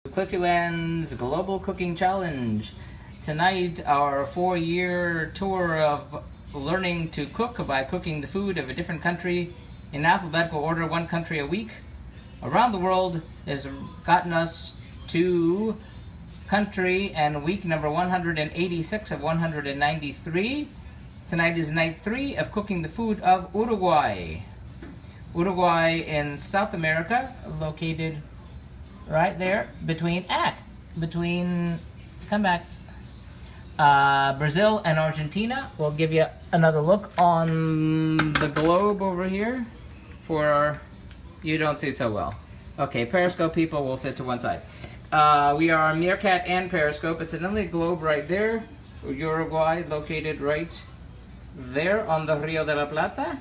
Cliffyland's Global Cooking Challenge. Tonight, our 4-year tour of learning to cook by cooking the food of a different country in alphabetical order, one country a week around the world, has gotten us to country and week number 186 of 193. Tonight is night 3 of cooking the food of Uruguay. Uruguay in South America, located right there between Brazil and Argentina. We'll give you another look on the globe over here for you don't see so well. Okay, Periscope people will sit to one side. We are on Meerkat and Periscope. It's another globe right there. Uruguay, located right there on the Rio de la Plata.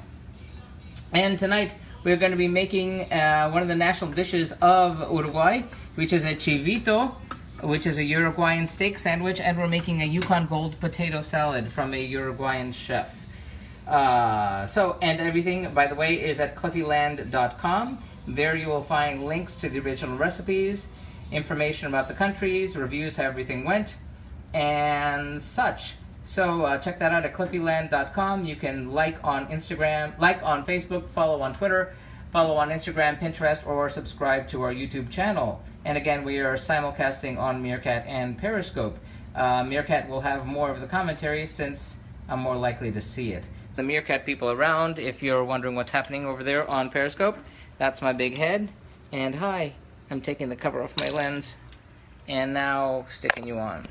And tonight we're going to be making one of the national dishes of Uruguay, which is a Chivito, which is a Uruguayan steak sandwich, and we're making a Yukon Gold potato salad from a Uruguayan chef. And everything, by the way, is at cliffyland.com. There you will find links to the original recipes, information about the countries, reviews how everything went, and such. So check that out at cliffyland.com. You can like on Instagram, like on Facebook, follow on Twitter, follow on Instagram, Pinterest, or subscribe to our YouTube channel. And again, we are simulcasting on Meerkat and Periscope. Meerkat will have more of the commentary since I'm more likely to see it. The Meerkat people around, if you're wondering what's happening over there on Periscope, that's my big head. And hi, I'm taking the cover off my lens and now sticking you on.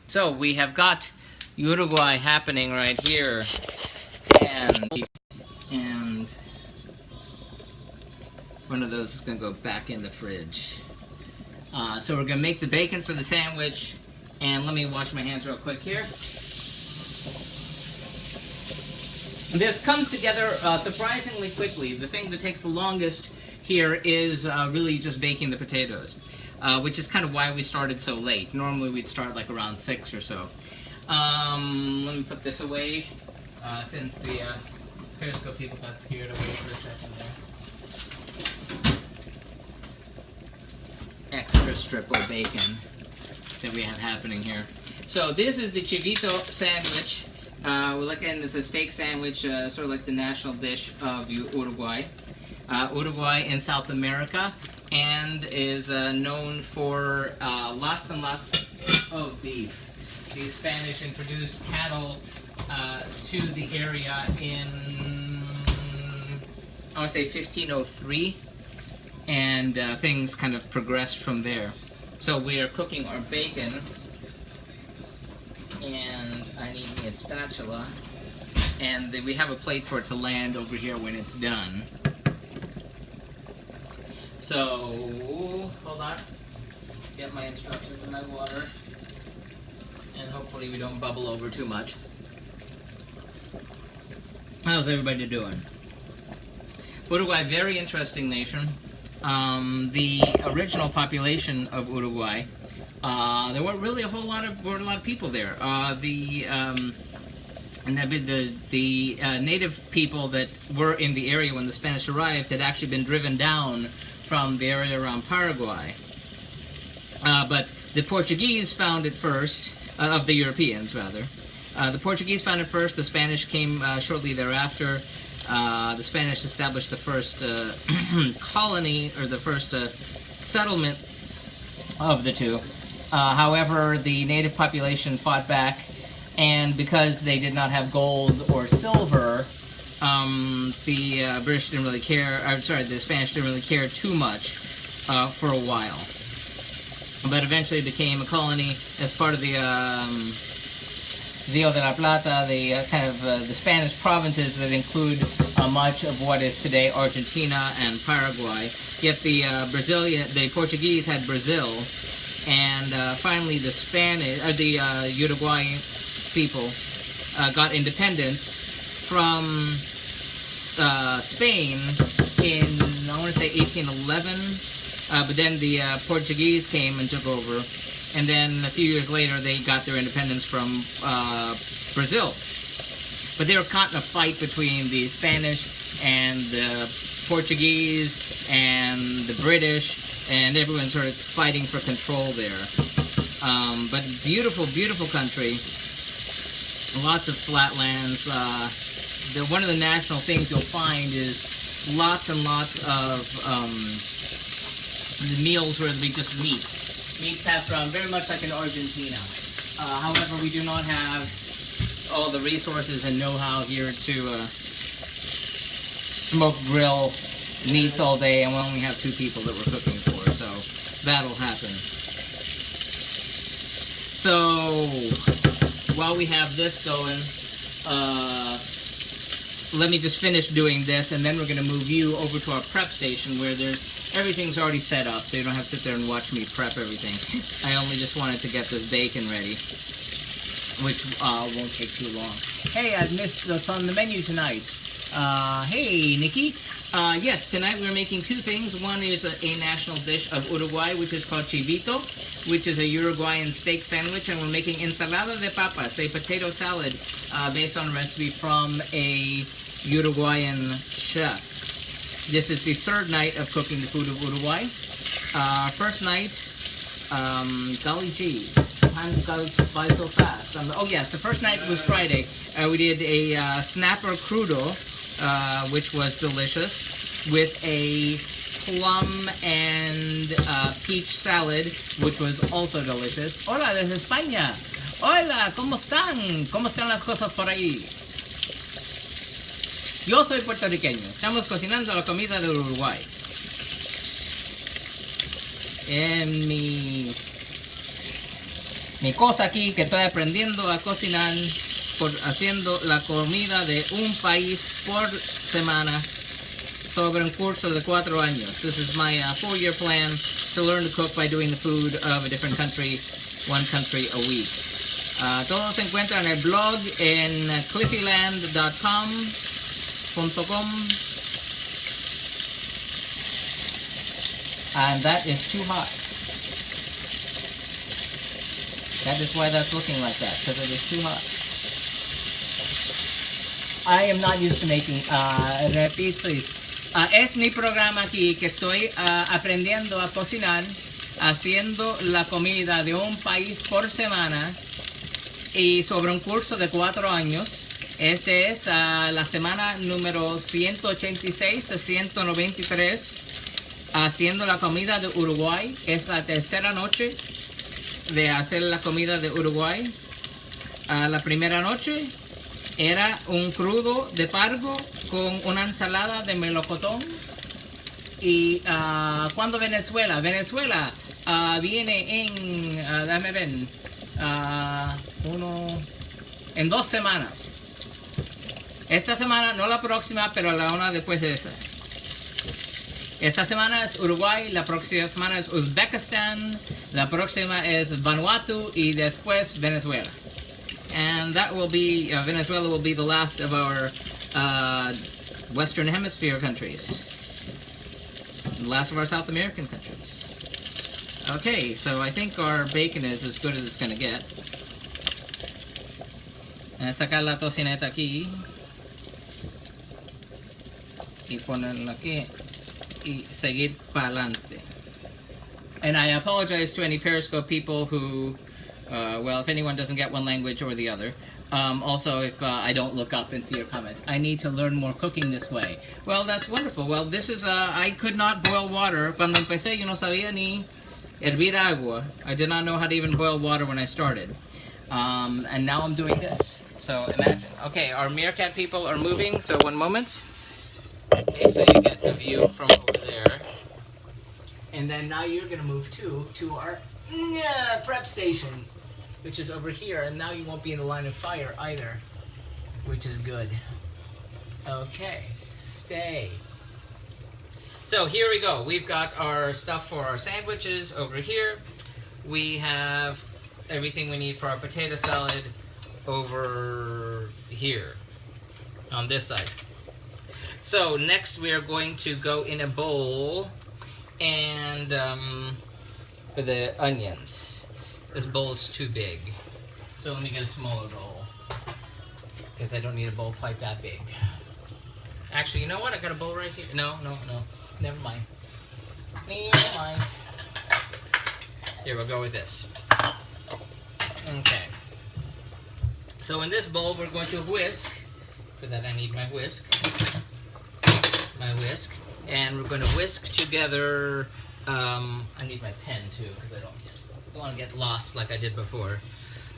So we have got Uruguay happening right here, and one of those is going to go back in the fridge. So we're going to make the bacon for the sandwich, and let me wash my hands real quick here. This comes together surprisingly quickly. The thing that takes the longest here is really just baking the potatoes, which is kind of why we started so late. Normally we'd start like around 6 or so. Let me put this away, since the Periscope people got scared away for a second there. Extra strip of bacon that we have happening here. So this is the Chivito sandwich. Again, it's a steak sandwich, sort of like the national dish of Uruguay. Uruguay in South America, and is known for lots and lots of beef. The Spanish introduced cattle to the area in, I want to say 1503, and things kind of progressed from there. So we are cooking our bacon, and I need me a spatula, and we have a plate for it to land over here when it's done. So, hold on, get my instructions in my water, and hopefully we don't bubble over too much. How's everybody doing? Uruguay, very interesting nation. The original population of Uruguay, there weren't really a lot of people there. The native people that were in the area when the Spanish arrived had actually been driven down from the area around Paraguay. But the Portuguese found it first, of the Europeans rather. The Portuguese found it first, the Spanish came shortly thereafter. The Spanish established the first colony, or the first settlement of the two. However, the native population fought back, and because they did not have gold or silver, the British didn't really care, the Spanish didn't really care too much for a while. But eventually it became a colony as part of the Rio de la Plata, the the Spanish provinces that include much of what is today Argentina and Paraguay. Yet the Portuguese had Brazil, and finally the Uruguayan people got independence from Spain in, I want to say 1811, but then the Portuguese came and took over, and then a few years later they got their independence from Brazil. But they were caught in a fight between the Spanish and the Portuguese and the British, and everyone's sort of fighting for control there. But beautiful, beautiful country. Lots of flatlands. One of the national things you'll find is lots and lots of the meals where we just meat. Meat passed around very much like in Argentina. However, we do not have all the resources and know-how here to smoke grill meats all day, and we only have 2 people that we're cooking for, so that'll happen. So while we have this going, let me just finish doing this, and then we're going to move you over to our prep station where everything's already set up, so you don't have to sit there and watch me prep everything. I only just wanted to get this bacon ready, which won't take too long. Hey, I missed what's on the menu tonight. Hey, Nikki. Yes, tonight we're making 2 things. One is a national dish of Uruguay, which is called Chivito, which is a Uruguayan steak sandwich, and we're making Ensalada de papas, a potato salad based on a recipe from a Uruguayan chef. This is the 3rd night of cooking the food of Uruguay. First night, golly gee, time goes by so fast. Oh yes, the first night was Friday. We did a snapper crudo, which was delicious, with a plum and peach salad, which was also delicious. Hola desde España. Hola, ¿cómo están? ¿Cómo están las cosas por ahí? Yo soy puertorriqueño. Estamos cocinando la comida de Uruguay. En mi cosa aquí que estoy aprendiendo a cocinar haciendo la comida de un país por semana sobre un curso de 4 años. This is my 4-year plan to learn to cook by doing the food of a different country, 1 country a week. Todo se encuentra en el blog en cliffyland.com. And that is too hot. That is why that's looking like that, because it is too hot. I am not used to making, repeat please. Es mi programa aquí que estoy aprendiendo a cocinar, haciendo la comida de un país por semana y sobre un curso de 4 años. Este es la semana número 186 a 193, haciendo la comida de Uruguay. Es la 3ª noche de hacer la comida de Uruguay. La primera noche era un crudo de pargo con una ensalada de melocotón. Y cuando Venezuela viene en, déjame ver, en 2 semanas. Esta semana, no la próxima, pero la una después de esa. Esta semana es Uruguay, la próxima semana es Uzbekistán, la próxima es Vanuatu y después Venezuela. And that will be, Venezuela will be the last of our Western Hemisphere countries. The last of our South American countries. Okay, so I think our bacon is as good as it's going to get. Sacar la tocineta aquí. Y ponerla aquí. Y seguir para adelante. And I apologize to any Periscope people who, well, if anyone doesn't get one language or the other. Also, if I don't look up and see your comments. I need to learn more cooking this way. Well, that's wonderful. Well, this is, I could not boil water. Cuando empecé, yo no sabía ni hervir agua. I did not know how to even boil water when I started. And now I'm doing this. So imagine. Okay, our meerkat people are moving, so one moment. Okay, so you get a view from over there. And then now you're going to move to our prep station, which is over here. And now you won't be in the line of fire either, which is good. Okay, stay. So here we go. We've got our stuff for our sandwiches over here. We have everything we need for our potato salad over here on this side. So next we are going to go in a bowl and for the onions. This bowl is too big, so let me get a smaller bowl because I don't need a bowl quite that big. Actually, you know what? I got a bowl right here. No, never mind. Never mind. Here, we'll go with this. Okay. So in this bowl, we're going to whisk. For that, I need my whisk. And we're going to whisk together. I need my pen too, because I don't want to get lost like I did before.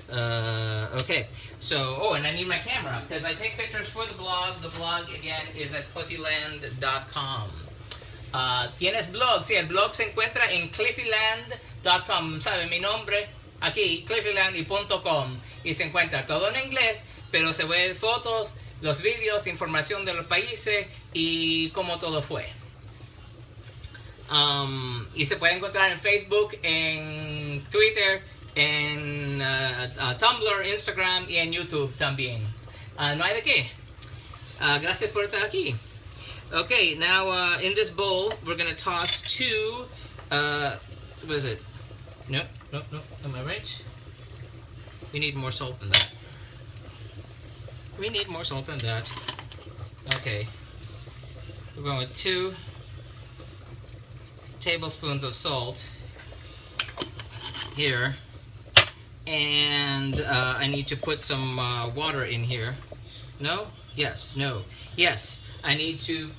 Okay, so, oh, and I need my camera, because I take pictures for the blog. The blog, again, is at cliffyland.com. ¿Tienes blog? Sí, el blog se encuentra en cliffyland.com. ¿Sabe? Mi nombre, aquí, cliffyland y .com. Y se encuentra todo en inglés, pero se ven fotos, los vídeos, información de los países y cómo todo fue. Y se puede encontrar en Facebook, en Twitter, en Tumblr, Instagram y en YouTube también. No hay de qué. Gracias por estar aquí. Okay, now in this bowl, we're going to toss two, what is it? Nope, am I right? We need more salt than that. Okay. We're going with 2 tablespoons of salt here. And I need to put some water in here. No? Yes. No. Yes. I need to...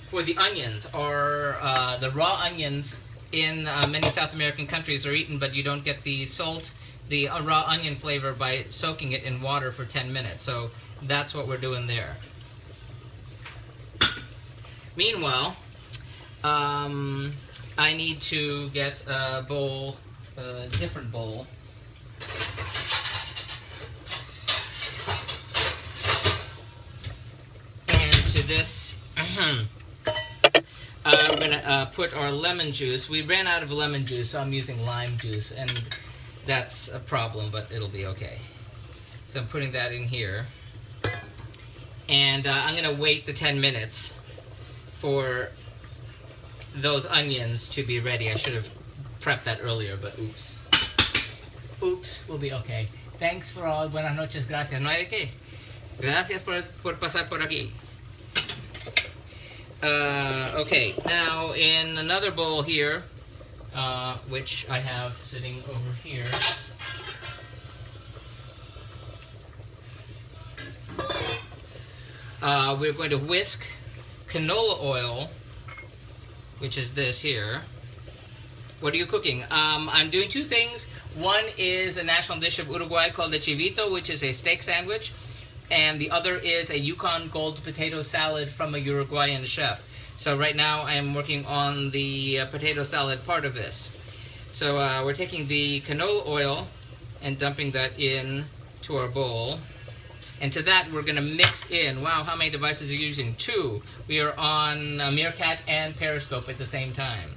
For the onions, or the raw onions in many South American countries are eaten, but you don't get the salt, the raw onion flavor by soaking it in water for 10 minutes. So that's what we're doing there. Meanwhile, I need to get a bowl, a different bowl. And to this, we're going to put our lemon juice. We ran out of lemon juice, so I'm using lime juice, and that's a problem, but it'll be okay. So I'm putting that in here. And I'm going to wait the 10 minutes for those onions to be ready. I should have prepped that earlier, but oops. Oops, we'll be okay. Thanks for all. Buenas noches, gracias. No hay de qué. Gracias por pasar por aquí. Okay, now in another bowl here, which I have sitting over here, we're going to whisk canola oil, which is this here. What are you cooking? I'm doing 2 things. One is a national dish of Uruguay called the Chivito, which is a steak sandwich. And the other is a Yukon Gold potato salad from a Uruguayan chef. So right now I am working on the potato salad part of this. So we're taking the canola oil and dumping that in to our bowl. And to that we're going to mix in, wow, how many devices are you using? 2. We are on Meerkat and Periscope at the same time.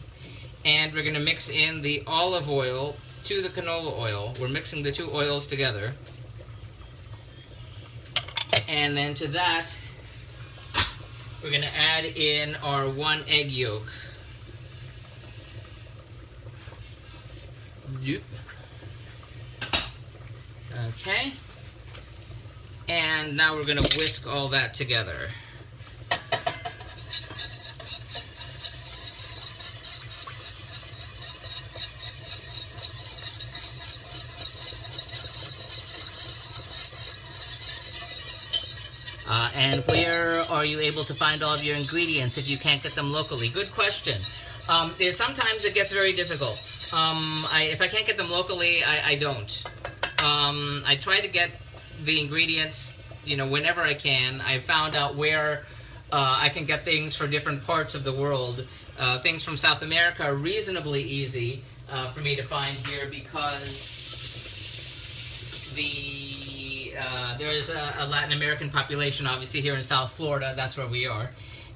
And we're going to mix in the olive oil to the canola oil. We're mixing the 2 oils together. And then to that, we're going to add in our 1 egg yolk. Yep. Okay. And now we're going to whisk all that together. And where are you able to find all of your ingredients if you can't get them locally? Good question. Sometimes it gets very difficult. If I can't get them locally, I don't. I try to get the ingredients, whenever I can. I found out where I can get things for different parts of the world. Things from South America are reasonably easy for me to find here because there's a Latin American population, obviously, here in South Florida. That's where we are.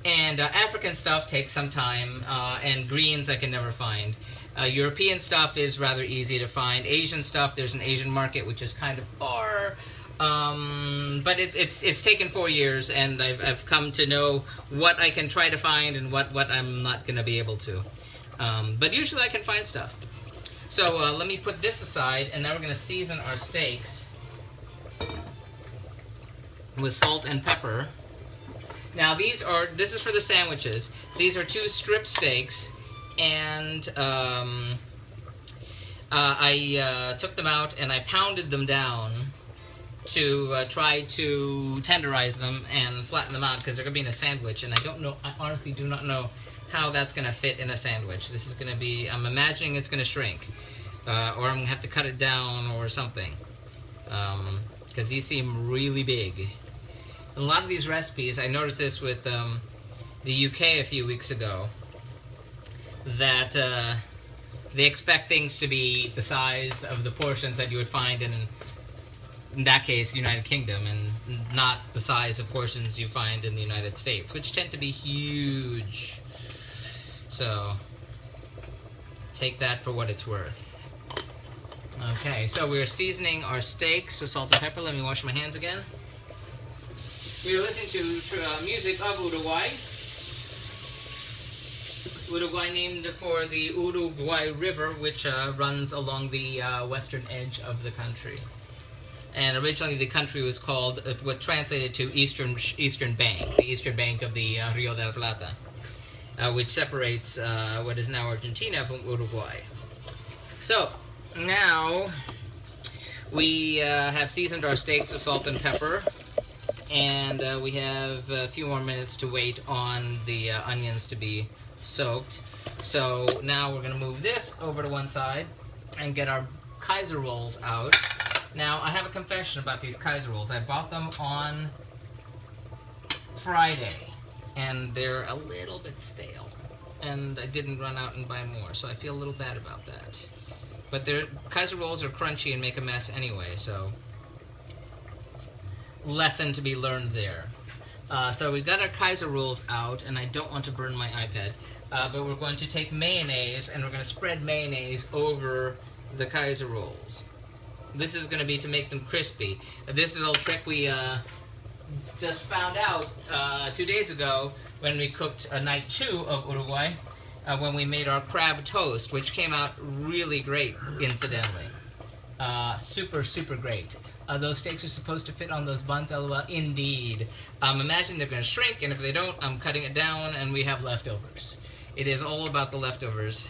And African stuff takes some time, and greens I can never find. European stuff is rather easy to find. Asian stuff, there's an Asian market, which is kind of far. But it's taken 4 years, and I've come to know what I can try to find and what I'm not going to be able to. But usually I can find stuff. So let me put this aside, and now we're going to season our steaks with salt and pepper. Now this is for the sandwiches. These are 2 strip steaks, and I took them out and I pounded them down to try to tenderize them and flatten them out because they're going to be in a sandwich, and I honestly do not know how that's going to fit in a sandwich. This is going to be, I'm imagining it's going to shrink, or I'm going to have to cut it down or something, because these seem really big. A lot of these recipes, I noticed this with the UK a few weeks ago, that they expect things to be the size of the portions that you would find in that case, the United Kingdom, and not the size of portions you find in the United States, which tend to be huge. So, take that for what it's worth. Okay, so we're seasoning our steaks with salt and pepper. Let me wash my hands again. We are listening to music of Uruguay. Uruguay named for the Uruguay River, which runs along the western edge of the country. And originally the country was called, what translated to Eastern Bank, the eastern bank of the Rio de la Plata, which separates what is now Argentina from Uruguay. So, now we have seasoned our steaks with salt and pepper. And we have a few more minutes to wait on the onions to be soaked. So now we're going to move this over to one side and get our Kaiser rolls out. Now, I have a confession about these Kaiser rolls. I bought them on Friday, and they're a little bit stale. And I didn't run out and buy more, so I feel a little bad about that. But Kaiser rolls are crunchy and make a mess anyway, so lesson to be learned there. So we've got our Kaiser rolls out, and I don't want to burn my iPad, but we're going to take mayonnaise, and we're going to spread mayonnaise over the Kaiser rolls. This is going to be to make them crispy. This is a little trick we just found out 2 days ago when we cooked night 2 of Uruguay, when we made our crab toast, which came out really great, incidentally. Super, super great. Those steaks are supposed to fit on those buns, lol. Indeed. Imagine they're going to shrink, and if they don't, I'm cutting it down, and we have leftovers. It is all about the leftovers.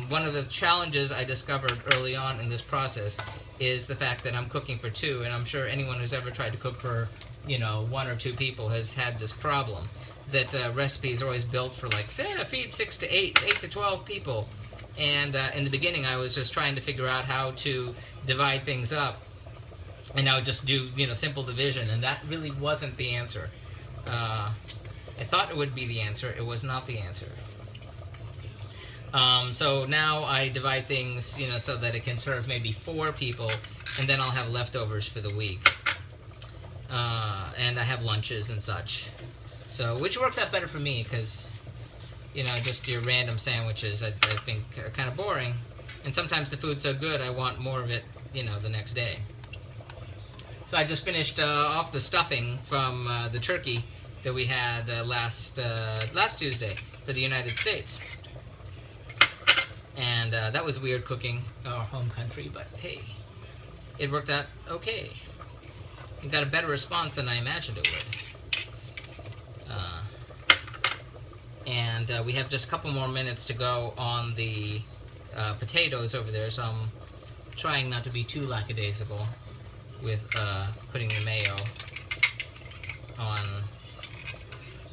One of the challenges I discovered early on in this process is the fact that I'm cooking for 2, and I'm sure anyone who's ever tried to cook for, 1 or 2 people has had this problem. That recipes are always built for, like, say, feed 6 to 8 to 12 people. And in the beginning, I was just trying to figure out how to divide things up. And I would just do, simple division, and that really wasn't the answer. I thought it would be the answer. It was not the answer. So now I divide things, so that it can serve maybe 4 people, and then I'll have leftovers for the week. And I have lunches and such. So, which works out better for me, because, just your random sandwiches I think are kind of boring. And sometimes the food's so good, I want more of it, the next day. So I just finished off the stuffing from the turkey that we had last Tuesday for the United States. And that was weird cooking our home country, but hey, it worked out okay. It got a better response than I imagined it would. And we have just a couple more minutes to go on the potatoes over there, so I'm trying not to be too lackadaisical with putting the mayo on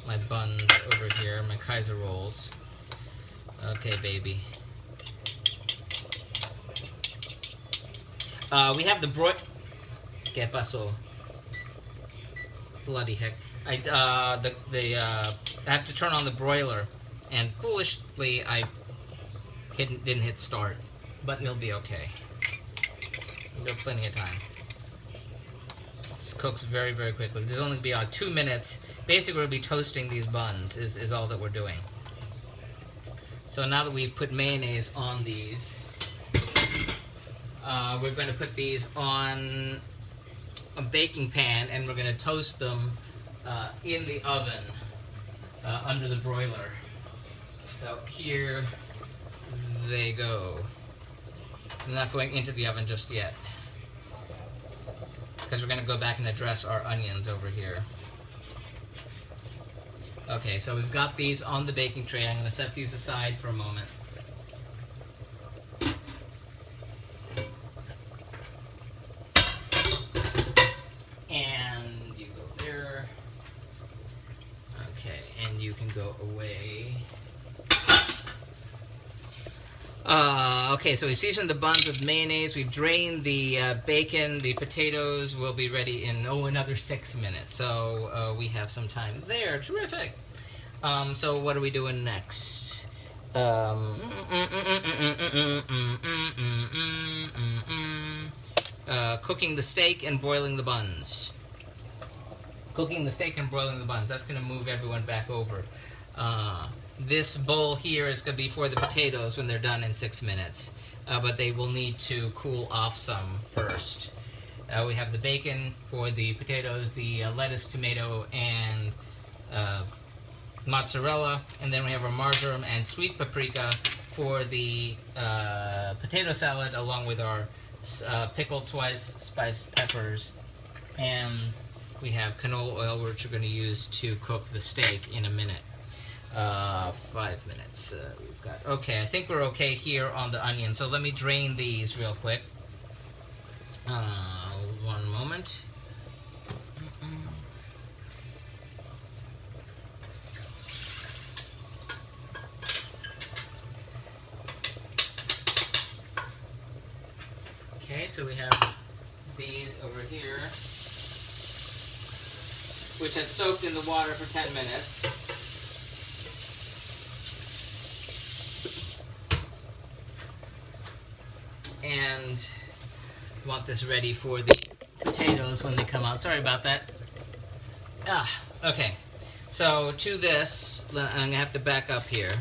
my buns over here, my Kaiser rolls. Okay, baby. We have the ¿Qué pasó? Bloody heck. I have to turn on the broiler, and foolishly I didn't hit start, but it'll be okay. We've got plenty of time. This cooks very, very quickly. There's only be 2 minutes. Basically, we'll be toasting these buns is all that we're doing. So now that we've put mayonnaise on these, we're going to put these on a baking pan, and we're going to toast them in the oven under the broiler. So here they go. I'm not going into the oven just yet, because we're going to go back and address our onions over here. Okay, so we've got these on the baking tray. I'm going to set these aside for a moment. And you go there. Okay, and you can go away. Okay, so we seasoned the buns with mayonnaise. We've drained the bacon. The potatoes will be ready in, another 6 minutes. So we have some time there. Terrific. So what are we doing next? Cooking the steak and broiling the buns. Cooking the steak and broiling the buns. That's going to move everyone back over. This bowl here is going to be for the potatoes when they're done in 6 minutes. But they will need to cool off some first. We have the bacon for the potatoes, the lettuce, tomato, and mozzarella. And then we have our marjoram and sweet paprika for the potato salad, along with our pickled spiced peppers. And we have canola oil, which we're going to use to cook the steak in a minute. 5 minutes we've got. Okay, I think we're okay here on the onion. So let me drain these real quick. 1 moment. Okay, so we have these over here, which had soaked in the water for 10 minutes. And want this ready for the potatoes when they come out. Sorry about that. Okay. So to this, I'm going to have to back up here.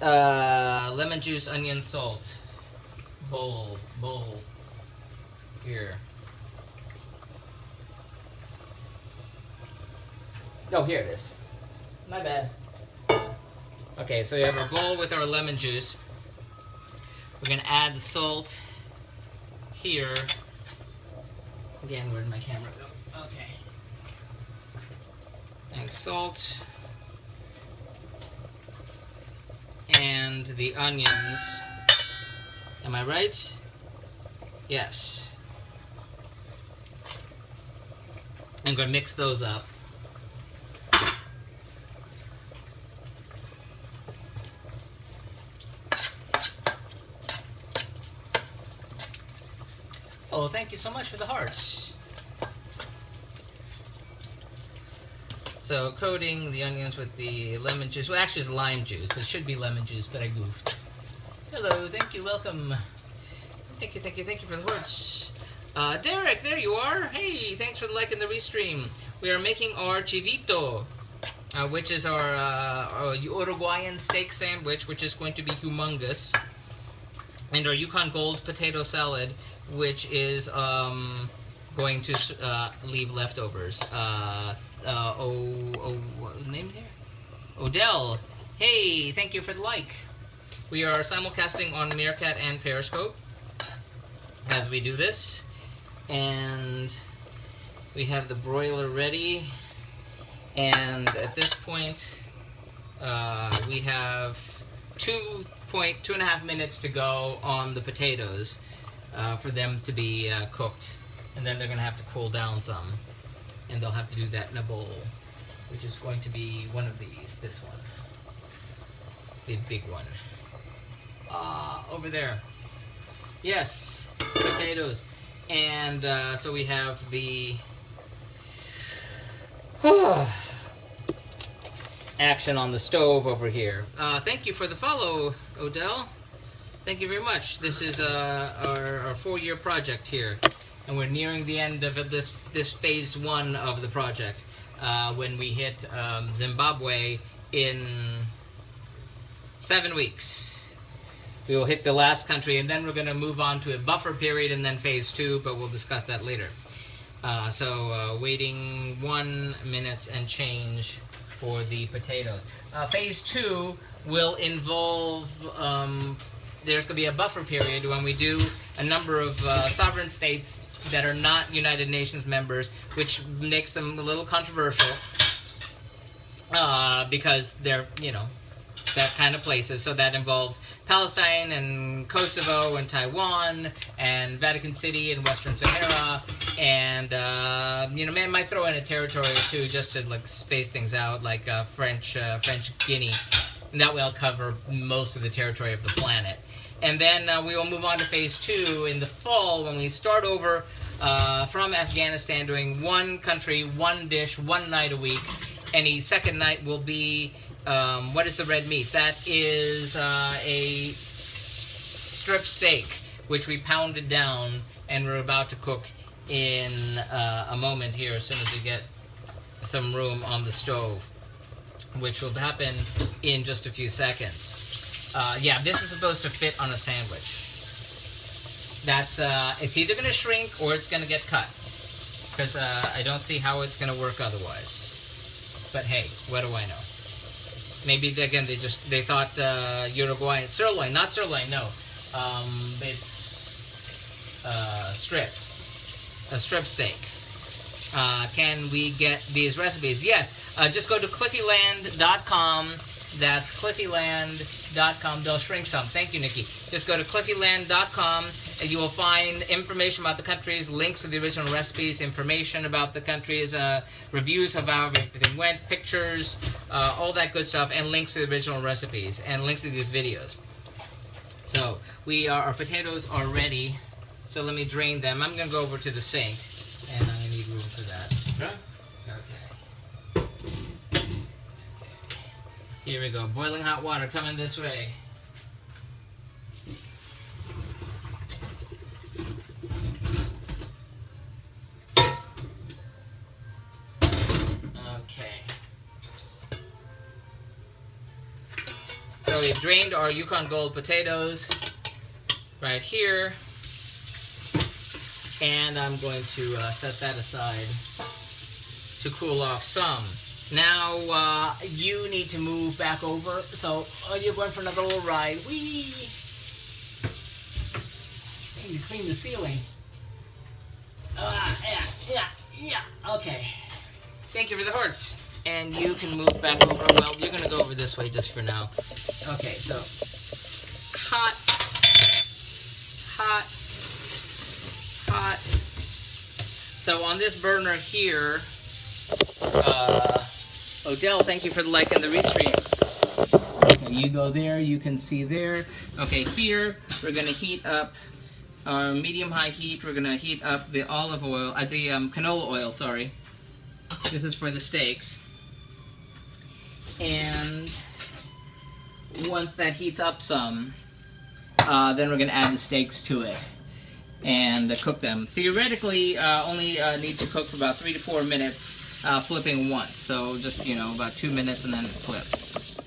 Lemon juice, onion, salt. Bowl. Here. Oh, here it is. My bad. Okay, so we have our bowl with our lemon juice. We're going to add the salt here. Again, where did my camera go? Okay. And salt. And the onions. Am I right? Yes. I'm going to mix those up. Oh, thank you so much for the hearts. So, coating the onions with the lemon juice. Well, actually, it's lime juice. It should be lemon juice, but I goofed. Hello, thank you, welcome. Thank you for the hearts. Derek, there you are. Hey, thanks for liking the restream. We are making our Chivito, which is our Uruguayan steak sandwich, which is going to be humongous. And our Yukon Gold potato salad, which is going to leave leftovers. What name here? Odell. Hey, thank you for the like. We are simulcasting on Meerkat and Periscope as we do this. And we have the broiler ready. And at this point, we have 2.5 minutes to go on the potatoes for them to be cooked. And then they're going to have to cool down some. And they'll have to do that in a bowl, which is going to be one of these, this one. The big one. Over there. Yes, potatoes. And so we have the action on the stove over here. Thank you for the follow, Odell. Thank you very much. This is our 4-year project here. And we're nearing the end of this phase 1 of the project. When we hit Zimbabwe in 7 weeks. We will hit the last country, and then we're going to move on to a buffer period and then phase 2, but we'll discuss that later. So waiting 1 minute and change for the potatoes. Phase 2 will involve, there's going to be a buffer period when we do a number of sovereign states that are not United Nations members, which makes them a little controversial. because they're, you know, that kind of places. So that involves Palestine and Kosovo and Taiwan and Vatican City and Western Sahara, and you know, man, might throw in a territory or two just to like space things out, like French Guinea, and that way I'll cover most of the territory of the planet. And then we will move on to phase 2 in the fall, when we start over from Afghanistan, doing one country, one dish, one night a week. Any second night will be what is the red meat? That is a strip steak, which we pounded down, and we're about to cook in a moment here, as soon as we get some room on the stove, which will happen in just a few seconds. Yeah, this is supposed to fit on a sandwich. That's it's either going to shrink or it's going to get cut, because I don't see how it's going to work otherwise. But hey, what do I know? Maybe again they thought Uruguayan sirloin, not sirloin, no. It's a strip steak. Can we get these recipes? Yes. Just go to cliffyland.com. That's cliffyland.com. They'll shrink some. Thank you, Nikki. Just go to cliffyland.com and you will find information about the countries, links to the original recipes, information about the countries, reviews of how everything went, pictures, all that good stuff, and links to the original recipes, and links to these videos. So our potatoes are ready. So let me drain them. I'm going to go over to the sink, and I need room for that. Okay. Here we go. Boiling hot water coming this way. Okay. So we've drained our Yukon Gold potatoes right here. And I'm going to set that aside to cool off some. Now, you need to move back over, so you're going for another little ride. Whee! I need to clean the ceiling. Yeah, okay. Thank you for the hearts. And you can move back over. Well, you're going to go over this way just for now. Okay, so hot. So on this burner here, Odell, thank you for the like and the restream. Okay, you go there, you can see there. Okay, here we're going to heat up our medium-high heat. We're going to heat up the olive oil, the canola oil, sorry. This is for the steaks. And once that heats up some, then we're going to add the steaks to it and cook them. Theoretically, only need to cook for about 3 to 4 minutes, flipping once. So just, you know, about 2 minutes and then it flips.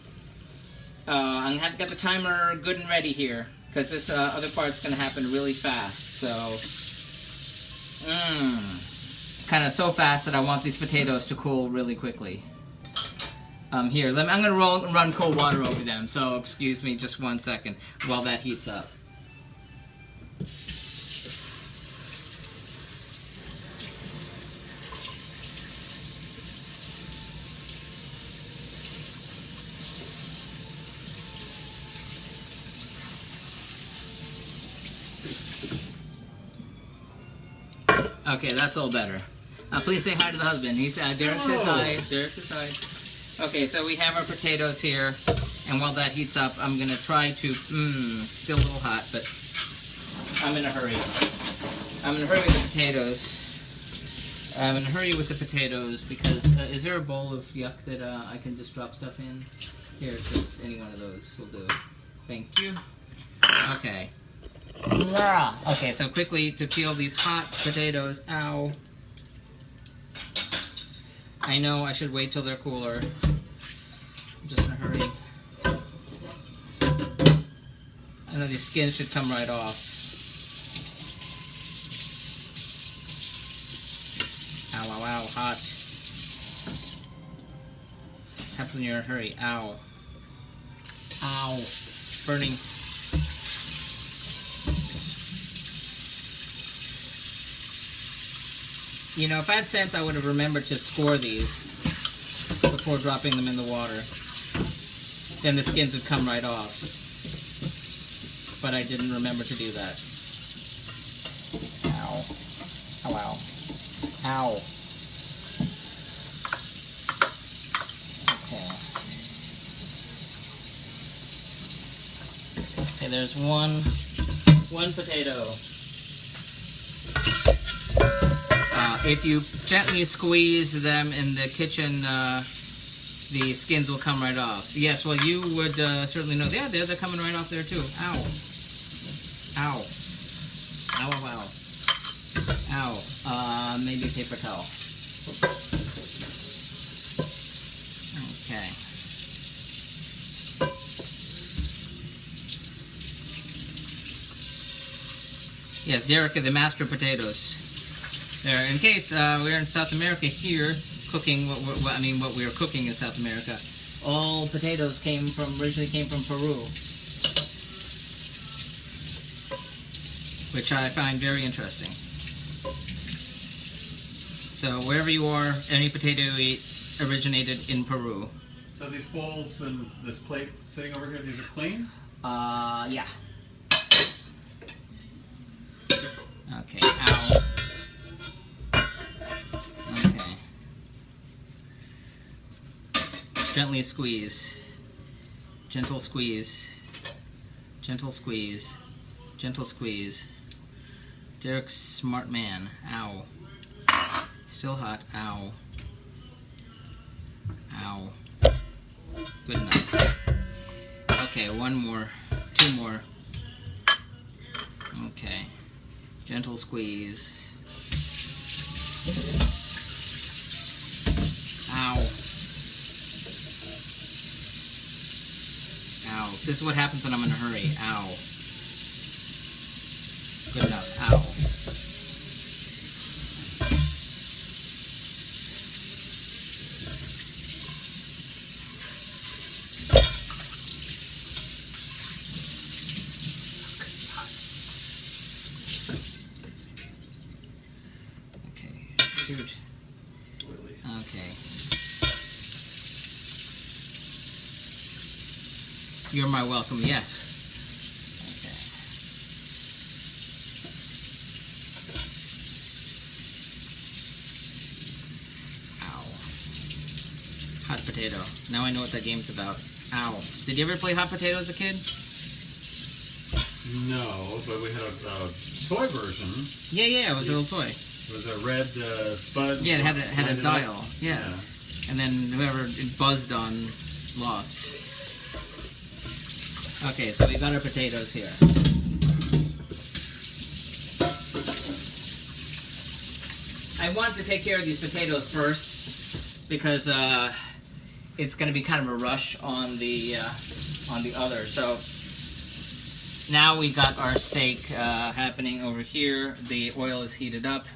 I'm going to have to get the timer good and ready here, because this other part's going to happen really fast. So, kind of so fast that I want these potatoes to cool really quickly. Here, I'm going to run cold water over them, so excuse me just 1 second while that heats up. Okay, that's all better. Please say hi to the husband. He's Derek says hi. Derek says hi. Okay, so we have our potatoes here, and while that heats up, I'm gonna try to. Still a little hot, but I'm in a hurry. I'm in a hurry with the potatoes. I'm in a hurry with the potatoes because is there a bowl of yuck that I can just drop stuff in? Here, just any one of those will do. Thank you. Okay. Okay, so quickly to peel these hot potatoes. Ow. I know I should wait till they're cooler. I'm just in a hurry. I know these skins should come right off. Ow, ow, ow, hot. Happens when you're in a hurry. Ow. Ow. Burning. You know, if I had sense, I would have remembered to score these before dropping them in the water. Then the skins would come right off. But I didn't remember to do that. Ow. Ow, ow. Ow. Okay. Okay, there's one potato. If you gently squeeze them in the kitchen, the skins will come right off. Yes, well, you would certainly know. Yeah, they're coming right off there too. Ow. Ow. Ow, ow, ow. Ow. Maybe a paper towel. Okay. Yes, Derek, the master of potatoes. There, in case we're in South America here, cooking what we are cooking in South America. All potatoes originally came from Peru, which I find very interesting. So wherever you are, any potato you eat originated in Peru. So these bowls and this plate sitting over here, these are clean? Yeah. Okay, ow. Okay. Gently squeeze. Gentle squeeze. Gentle squeeze. Gentle squeeze. Derek's smart man. Ow. Still hot. Ow. Ow. Good enough. Okay, one more. Two more. Okay. Gentle squeeze. Ow. Ow. This is what happens when I'm in a hurry. Ow. Good enough. Ow. Shoot. Okay. You're my welcome, yes. Okay. Ow. Hot potato. Now I know what that game's about. Ow. Did you ever play hot potato as a kid? No, but we had a toy version. Yeah, it was a little toy. It was a red spud. Yeah, it had a dial. Yes. Yeah. And then whoever it buzzed on lost. Okay, so we got our potatoes here. I wanted to take care of these potatoes first because it's going to be kind of a rush on the other. So now we got our steak happening over here. The oil is heated up.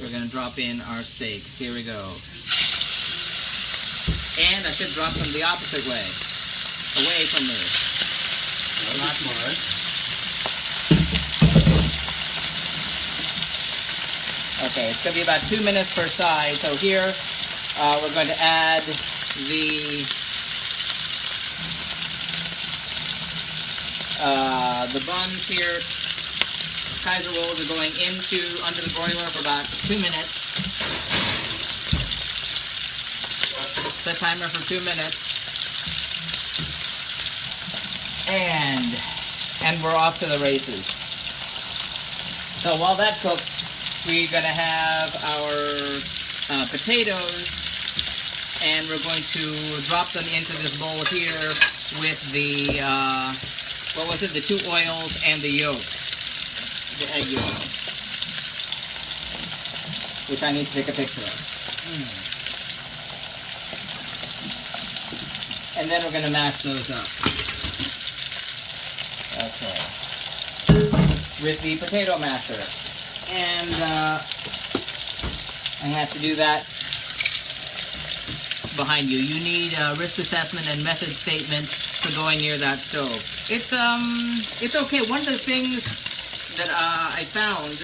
We're going to drop in our steaks. Here we go. And I should drop them the opposite way. Away from me. Not smart. Okay, it's going to be about 2 minutes per side. So here we're going to add the buns here. Kaiser rolls are going under the broiler for about 2 minutes. Set timer for 2 minutes. And we're off to the races. So while that cooks, we're going to have our potatoes, and we're going to drop them into this bowl here with the, the 2 oils and the yolk. The egg yolk, which I need to take a picture of. And then we're going to mash those up. Okay. With the potato masher. And I have to do that behind you. You need a risk assessment and method statement for going near that stove. It's okay. One of the things that I found,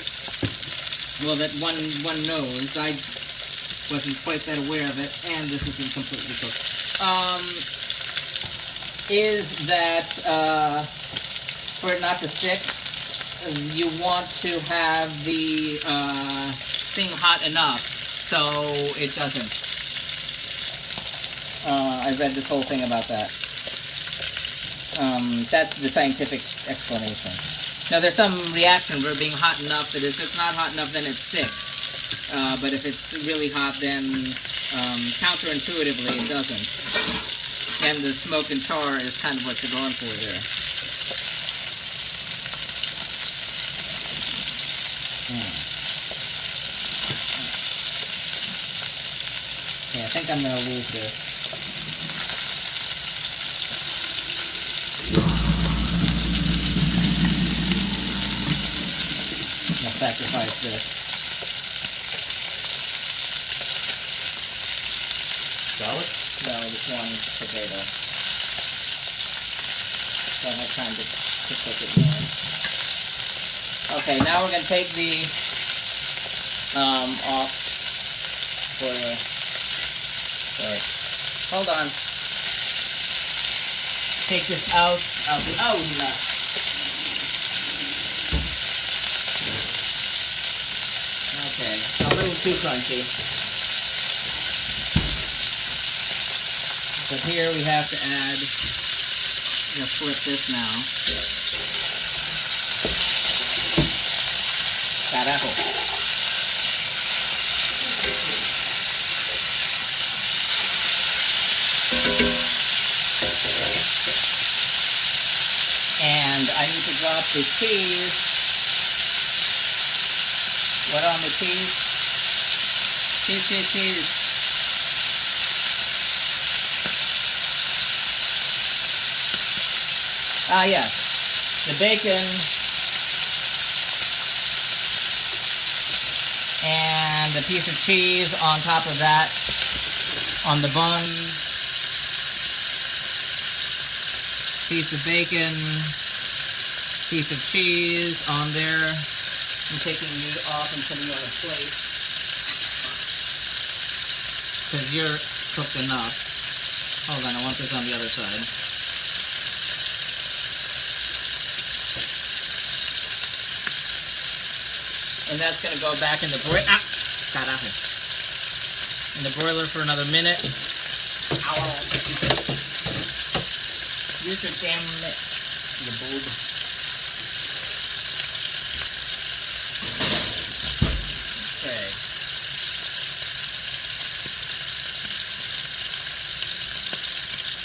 well, that one knows, wasn't quite that aware of it, and this isn't completely cooked. Is that for it not to stick, you want to have the thing hot enough so it doesn't. I read this whole thing about that. That's the scientific explanation. Now there's some reaction for being hot enough that if it's not hot enough then it sticks. But if it's really hot then counterintuitively it doesn't. And the smoke and char is kind of what you're going for there. Yeah, I think I'm going to lose this. I'll sacrifice this. Salad? No, just one potato. Don't have time to cook it more. Okay, now we're going to take the off for the... Sorry. Hold on. Take this out of the oven. Okay, a little too crunchy. But here we have to add, just flip this now. Carajo. And I need to drop the cheese. What on the cheese? Cheese. Ah, yes. The bacon and a piece of cheese on top of that on the bun. Piece of bacon, piece of cheese on there. I'm taking you off and putting you on a plate because you're cooked enough. Hold on, I want this on the other side. And that's going to go back in the broiler. In the broiler for another minute. Use your damn mitt, you boob. Okay.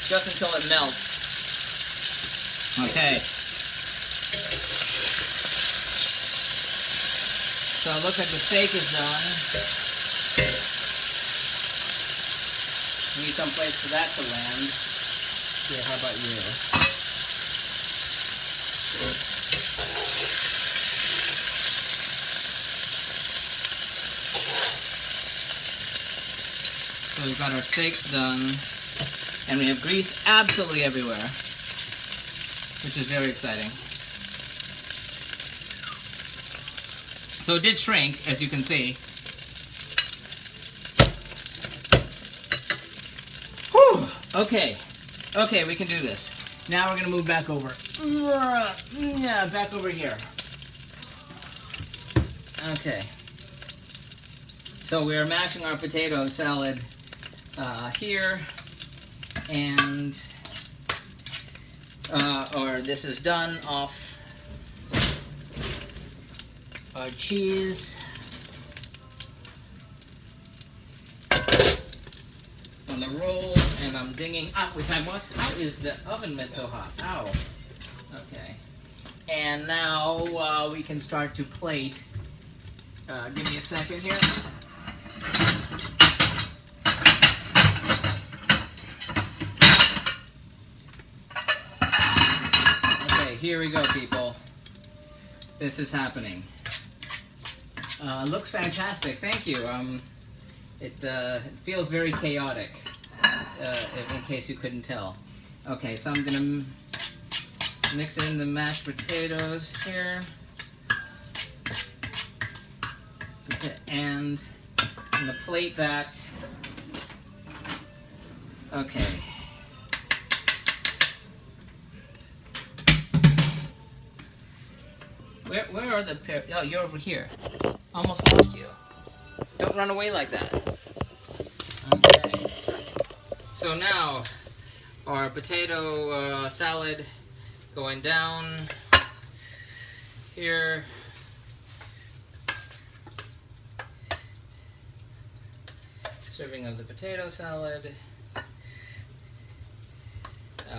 Just until it melts. Okay. So it looks like the steak is done. Need some place for that to land. Here, how about you? So we've got our steaks done, and we have grease absolutely everywhere, which is very exciting. So it did shrink, as you can see. Whew! Okay, we can do this. Now we're gonna move back over. Yeah, back over here. Okay. So we're mashing our potato salad here, and or this is done off our cheese on the rolls, and I'm dinging out with my what? How is the oven mitt so hot? Ow. Okay. And now we can start to plate. Give me a second here. Okay, here we go, people. This is happening. Looks fantastic. Thank you. It feels very chaotic, in case you couldn't tell. Okay, so I'm gonna mix in the mashed potatoes here, and I'm gonna plate that. Okay. Where are the pear? Oh, you're over here. Almost lost you. Don't run away like that. Okay. So now, our potato salad going down here. Serving of the potato salad. We'll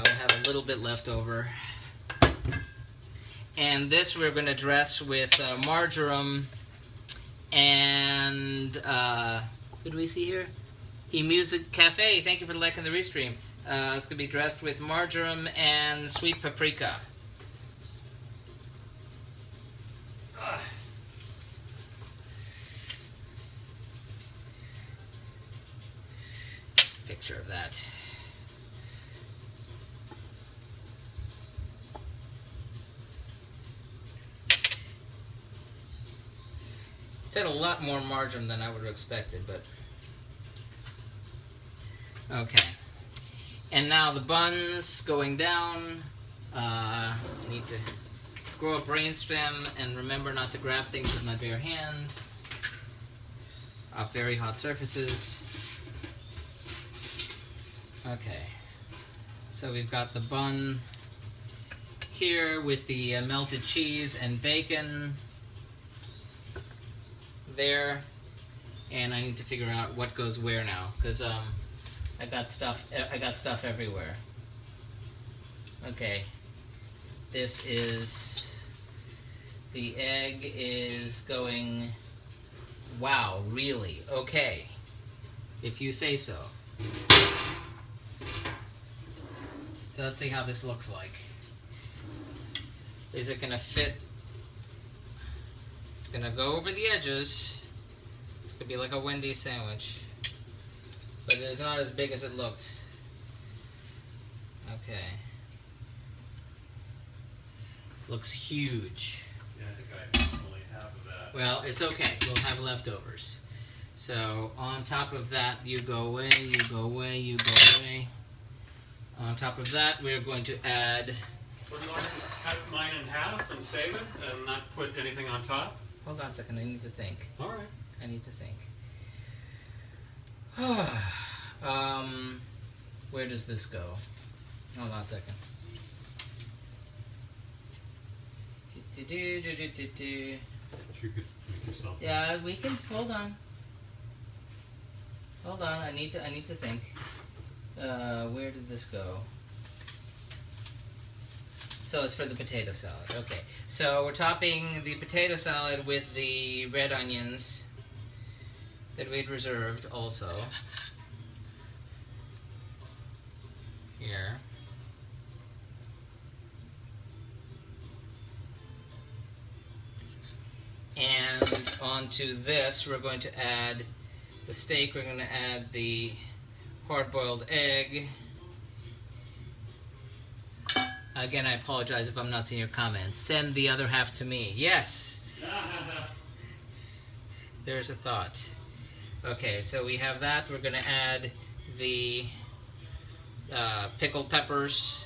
have a little bit left over. And this we're going to dress with marjoram and who do we see here? eMusic Cafe. Thank you for liking the restream. It's going to be dressed with marjoram and sweet paprika. Picture of that. It's had a lot more margarine than I would have expected, but okay. And now the buns going down. I need to grow a brainstem and remember not to grab things with my bare hands off very hot surfaces. Okay, so we've got the bun here with the melted cheese and bacon there, and I need to figure out what goes where now, because I got stuff everywhere. Okay, this is the egg is going. Wow, really? Okay, if you say so. So let's see how this looks like. Is it gonna fit? It's gonna go over the edges. It's gonna be like a Wendy's sandwich. But it's not as big as it looked. Okay. Looks huge. Yeah, I think I only have that. Well, it's okay. We'll have leftovers. So on top of that, you go away, you go away, you go away. On top of that, we're going to add... Would you want to just cut mine in half and save it and not put anything on top? Hold on a second, I need to think. All right. I need to think. Where does this go? Hold on a second. You could make yourself... Yeah, we can... Hold on. Hold on, I need to think. Where did this go? So it's for the potato salad. Okay. So we're topping the potato salad with the red onions that we'd reserved also. Here. And onto this, we're going to add the steak. We're going to add the hard-boiled egg. Again, I apologize if I'm not seeing your comments. Send the other half to me. Yes! There's a thought. Okay, so we have that. We're going to add the pickled peppers.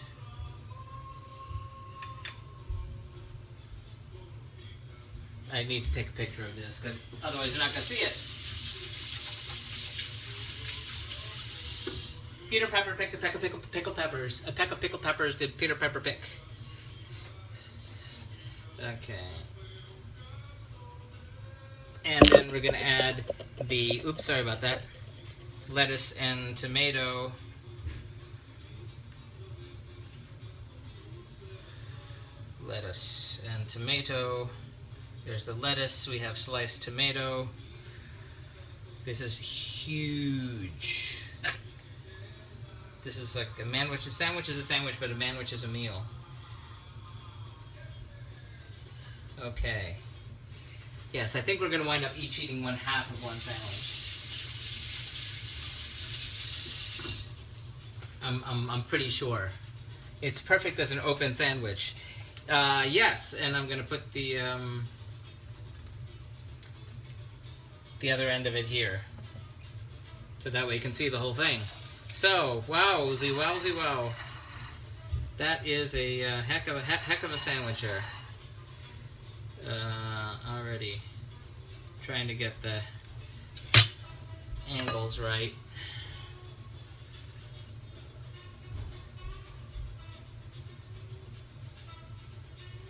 I need to take a picture of this, because otherwise you're not going to see it. Peter Pepper picked a peck of pickled peppers. A peck of pickled peppers did Peter Pepper pick. Okay. And then we're going to add the, oops, sorry about that, lettuce and tomato. Lettuce and tomato. There's the lettuce. We have sliced tomato. This is huge. This is like a manwich. A sandwich is a sandwich, but a manwich is a meal. Okay. Yes, I think we're going to wind up each eating one half of one sandwich. I'm pretty sure. It's perfect as an open sandwich. Yes, and I'm going to put the other end of it here. so that way you can see the whole thing. So, wowzy, wowzy, wow. That is a heck of a sandwich here. Already trying to get the angles right.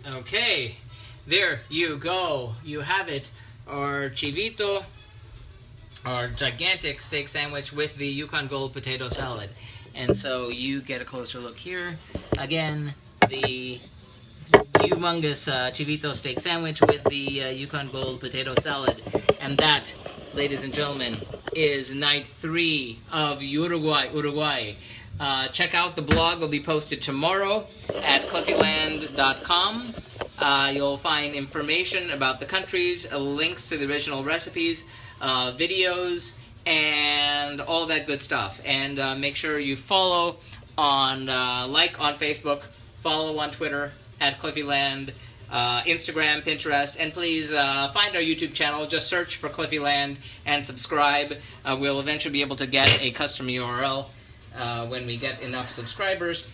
Okay, there you go. You have it, our Chivito, our gigantic steak sandwich with the Yukon Gold potato salad. And so you get a closer look here. Again, the humongous Chivito steak sandwich with the Yukon Gold potato salad. And that, ladies and gentlemen, is night 3 of Uruguay. Check out the blog. Will be posted tomorrow at cliffyland.com. You'll find information about the countries, links to the original recipes, videos, and all that good stuff. And make sure you follow on, like on Facebook, follow on Twitter at Cliffyland, Instagram, Pinterest, and please find our YouTube channel. Just search for Cliffyland and subscribe. We'll eventually be able to get a custom URL when we get enough subscribers.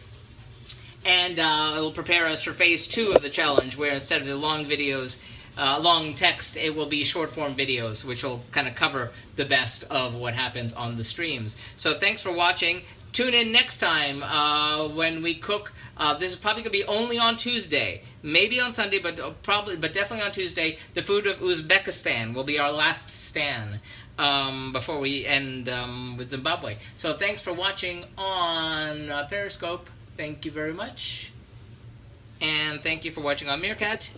And it will prepare us for phase 2 of the challenge, where instead of the long videos, long text, it will be short form videos, which will kind of cover the best of what happens on the streams. So thanks for watching. Tune in next time when we cook. This is probably going to be only on Tuesday, maybe on Sunday, but definitely on Tuesday. The food of Uzbekistan will be our last stand before we end with Zimbabwe. So thanks for watching on Periscope. Thank you very much. And thank you for watching on Meerkat.